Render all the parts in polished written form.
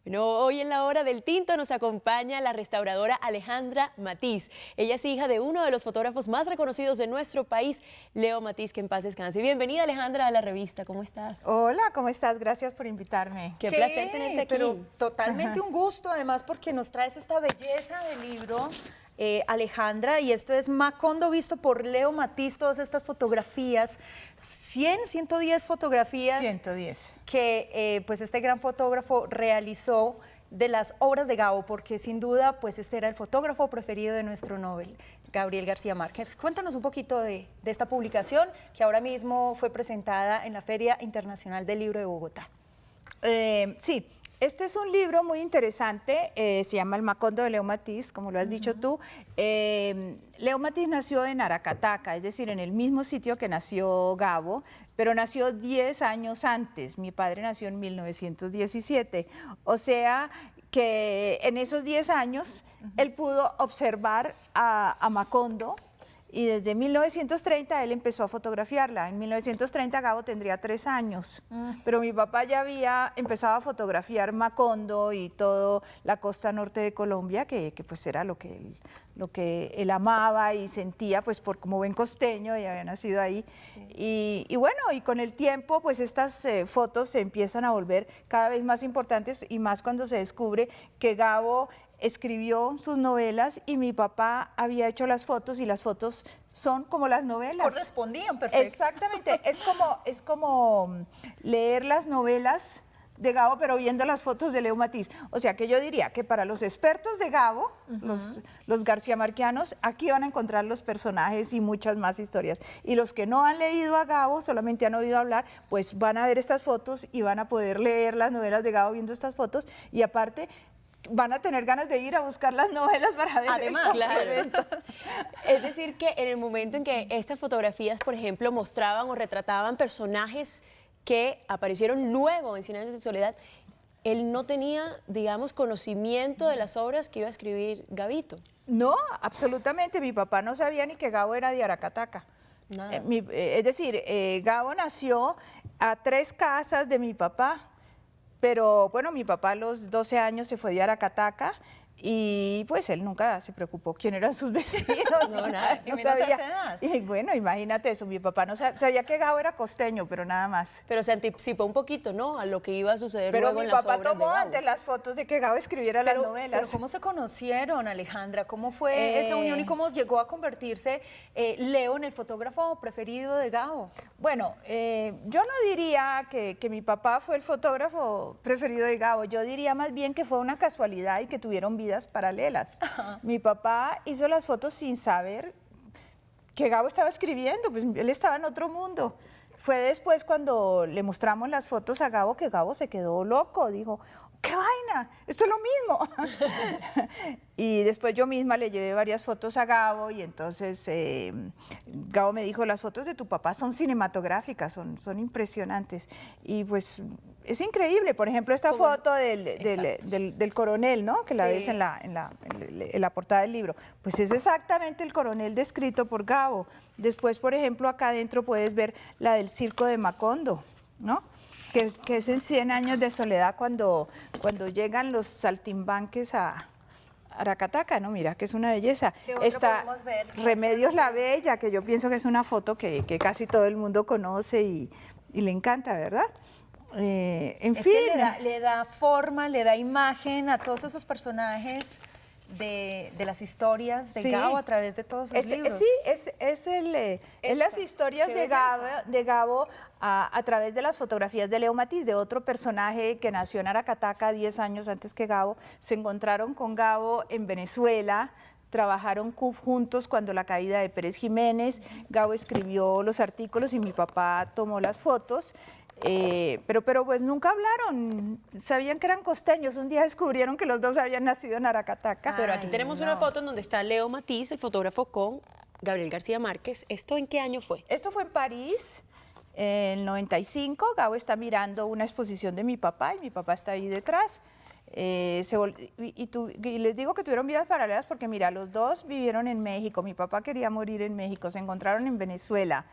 Bueno, hoy en la hora del tinto nos acompaña la restauradora Alejandra Matiz. Ella es hija de uno de los fotógrafos más reconocidos de nuestro país, Leo Matiz, que en paz descanse. Bienvenida, Alejandra, a la revista. ¿Cómo estás? Hola, ¿cómo estás? Gracias por invitarme. Qué placer tenerte aquí. Pero totalmente un gusto, además, porque nos traes esta belleza de libro, Alejandra, y esto es Macondo visto por Leo Matiz, todas estas fotografías, 110 fotografías 110. que pues este gran fotógrafo realizó de las obras de Gabo, porque sin duda pues este era el fotógrafo preferido de nuestro Nobel, Gabriel García Márquez. Cuéntanos un poquito de esta publicación que ahora mismo fue presentada en la Feria Internacional del Libro de Bogotá. Sí, este es un libro muy interesante, se llama El Macondo de Leo Matiz, como lo has dicho tú. Leo Matiz nació en Aracataca, es decir, en el mismo sitio que nació Gabo, pero nació 10 años antes. Mi padre nació en 1917, o sea que en esos 10 años él pudo observar a Macondo. Y desde 1930 él empezó a fotografiarla. En 1930 Gabo tendría 3 años, pero mi papá ya había empezado a fotografiar Macondo y toda la costa norte de Colombia, que pues era lo que él amaba y sentía, pues por como buen costeño, y había nacido ahí. Sí. Y bueno, y con el tiempo, pues estas fotos se empiezan a volver cada vez más importantes, y más cuando se descubre que Gabo escribió sus novelas y mi papá había hecho las fotos, y las fotos son como las novelas. Correspondían, perfecto. Exactamente, es como leer las novelas de Gabo, pero viendo las fotos de Leo Matiz. O sea que yo diría que para los expertos de Gabo, los garciamarquianos, aquí van a encontrar los personajes y muchas más historias. Y los que no han leído a Gabo, solamente han oído hablar, pues van a ver estas fotos y van a poder leer las novelas de Gabo viendo estas fotos, y aparte van a tener ganas de ir a buscar las novelas para ver. Además, claro. Es decir, que en el momento en que estas fotografías, por ejemplo, mostraban o retrataban personajes que aparecieron luego en 100 años de soledad, él no tenía, digamos, conocimiento de las obras que iba a escribir Gabito. No, absolutamente. Mi papá no sabía ni que Gabo era de Aracataca. Nada. Es decir, Gabo nació a 3 casas de mi papá. Pero bueno, mi papá a los 12 años se fue de Aracataca, y pues él nunca se preocupó quién eran sus vecinos. No, nada. No Y menos a sabía. esa edad. Y bueno, imagínate eso, mi papá no sabía que Gabo era costeño, pero nada más. Pero se anticipó un poquito, ¿no?, a lo que iba a suceder Pero luego mi en las papá obras de tomó Gabo. antes las fotos de que Gabo escribiera las novelas. Pero ¿cómo se conocieron, Alejandra? ¿Cómo fue esa unión y cómo llegó a convertirse Leo en el fotógrafo preferido de Gabo? Bueno, yo no diría que mi papá fue el fotógrafo preferido de Gabo, yo diría más bien que fue una casualidad y que tuvieron vidas paralelas. Mi papá hizo las fotos sin saber que Gabo estaba escribiendo, pues él estaba en otro mundo. Fue después cuando le mostramos las fotos a Gabo que Gabo se quedó loco, dijo, ¡qué vaina! Esto es lo mismo. Y después yo misma le llevé varias fotos a Gabo, y entonces Gabo me dijo, las fotos de tu papá son cinematográficas, son impresionantes. Y pues es increíble. Por ejemplo, esta foto del coronel, ¿no?, que la ves en la portada del libro. Pues es exactamente el coronel descrito por Gabo. Después, por ejemplo, acá adentro puedes ver la del circo de Macondo, ¿no?, que es en 100 años de soledad cuando llegan los saltimbanques a Aracataca, ¿no? Mira, que es una belleza. ¿Qué otro podemos ver? Remedios la Bella, que yo pienso que es una foto que casi todo el mundo conoce y le encanta, ¿verdad? En fin. Que le da forma, le da imagen a todos esos personajes de las historias de Gabo a través de todos sus libros. Sí, es las historias de Gabo a través de las fotografías de Leo Matiz, de otro personaje que nació en Aracataca 10 años antes que Gabo. Se encontraron con Gabo en Venezuela, trabajaron juntos cuando la caída de Pérez Jiménez. Gabo escribió los artículos y mi papá tomó las fotos. Pero pues nunca hablaron, sabían que eran costeños. Un día descubrieron que los dos habían nacido en Aracataca. Pero aquí tenemos una foto en donde está Leo Matiz, el fotógrafo, con Gabriel García Márquez. ¿Esto en qué año fue? Esto fue en París, en el 95. Gabo está mirando una exposición de mi papá y mi papá está ahí detrás. Y les digo que tuvieron vidas paralelas porque mira, los dos vivieron en México. Mi papá quería morir en México, se encontraron en Venezuela.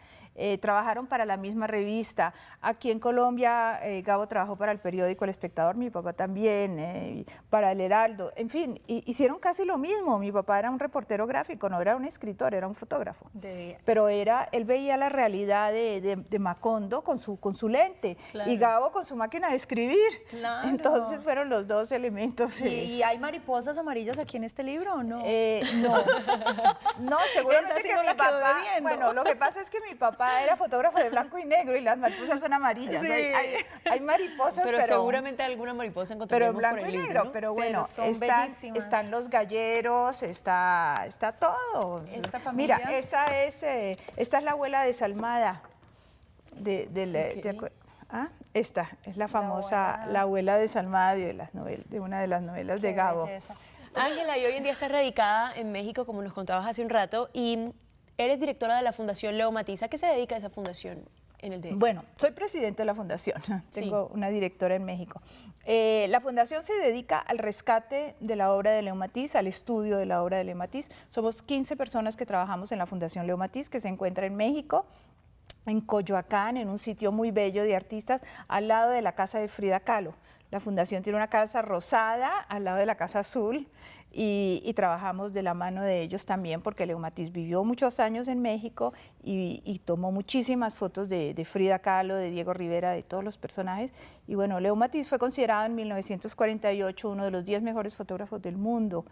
trabajaron para la misma revista. Aquí en Colombia, Gabo trabajó para el periódico El Espectador, mi papá también, para El Heraldo, en fin, hicieron casi lo mismo. Mi papá era un reportero gráfico, no era un escritor, era un fotógrafo. Pero él veía la realidad de Macondo con su lente, y Gabo con su máquina de escribir. Entonces fueron los dos elementos. ¿Y hay mariposas amarillas aquí en este libro o no? No, no, seguramente Esa sí que no mi la quedó papá, debiendo. bueno, lo que pasa es que mi papá era fotógrafo de blanco y negro y las mariposas son amarillas. Sí. Hay mariposas, Pero seguramente alguna mariposa encontraremos pero blanco por el y libro, negro, ¿no? pero bueno, son bellísimas. están los galleros, está todo. Esta familia. Mira, esta es la abuela desalmada esta es la famosa, la abuela desalmada de una de las novelas de Gabo. Belleza. Ángela, y hoy en día estás radicada en México, como nos contabas hace un rato, y eres directora de la Fundación Leo Matiz. ¿A qué se dedica esa fundación en el DF? Bueno, soy presidente de la fundación, tengo una directora en México. La fundación se dedica al rescate de la obra de Leo Matiz, al estudio de la obra de Leo Matiz. Somos 15 personas que trabajamos en la Fundación Leo Matiz, que se encuentra en México, en Coyoacán, en un sitio muy bello de artistas, al lado de la casa de Frida Kahlo. La fundación tiene una casa rosada al lado de la casa azul, y trabajamos de la mano de ellos también, porque Leo Matiz vivió muchos años en México y tomó muchísimas fotos de Frida Kahlo, de Diego Rivera, de todos los personajes. Y bueno, Leo Matiz fue considerado en 1948 uno de los 10 mejores fotógrafos del mundo.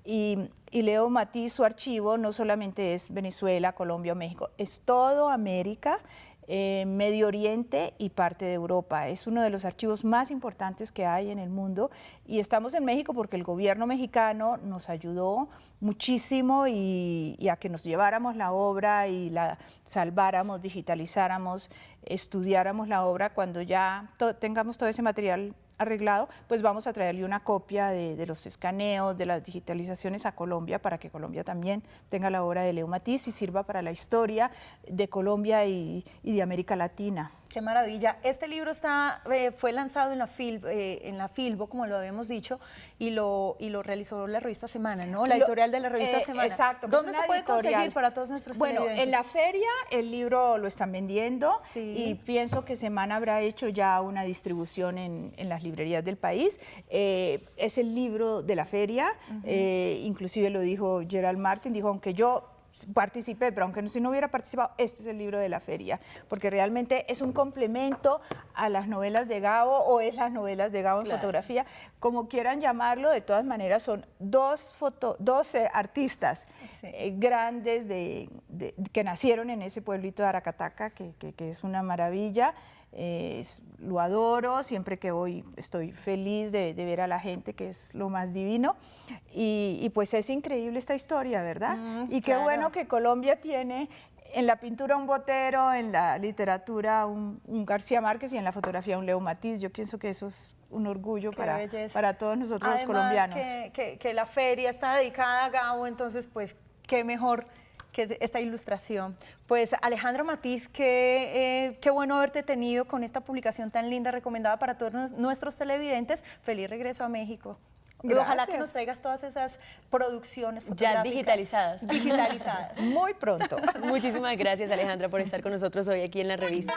Y Leo Matiz, su archivo no solamente es Venezuela, Colombia o México, es todo América, Medio Oriente y parte de Europa. Es uno de los archivos más importantes que hay en el mundo, y estamos en México porque el gobierno mexicano nos ayudó muchísimo y a que nos lleváramos la obra y la salváramos, digitalizáramos, estudiáramos la obra. Cuando ya tengamos todo ese material arreglado, pues vamos a traerle una copia de los escaneos, de las digitalizaciones a Colombia, para que Colombia también tenga la obra de Leo Matiz y sirva para la historia de Colombia y de América Latina. Qué maravilla. Este libro fue lanzado en la Filbo, como lo habíamos dicho, y lo realizó la revista Semana, ¿no? La editorial de la revista Semana. Exacto. ¿Dónde se puede conseguir para todos nuestros televidentes? Bueno, en la feria el libro lo están vendiendo, y pienso que Semana habrá hecho ya una distribución en las librerías del país. Es el libro de la feria, inclusive lo dijo Gerald Martin, dijo, aunque yo participé, pero aunque si no hubiera participado, este es el libro de la feria, porque realmente es un complemento a las novelas de Gabo, o es las novelas de Gabo en fotografía, como quieran llamarlo. De todas maneras son dos artistas grandes que nacieron en ese pueblito de Aracataca, que es una maravilla. Lo adoro, siempre que voy estoy feliz de ver a la gente, que es lo más divino, y pues es increíble esta historia, ¿verdad? Y qué bueno que Colombia tiene en la pintura un Botero, en la literatura un García Márquez, y en la fotografía un Leo Matiz. Yo pienso que eso es un orgullo para todos nosotros los colombianos. Que la feria está dedicada a Gabo, entonces pues qué mejor que esta ilustración. Pues Alejandro Matiz, qué bueno haberte tenido con esta publicación tan linda, recomendada para todos nuestros televidentes. Feliz regreso a México. Gracias. Ojalá que nos traigas todas esas producciones fotográficas. Ya digitalizadas. Digitalizadas. Muy pronto. Muchísimas gracias, Alejandra, por estar con nosotros hoy aquí en la revista.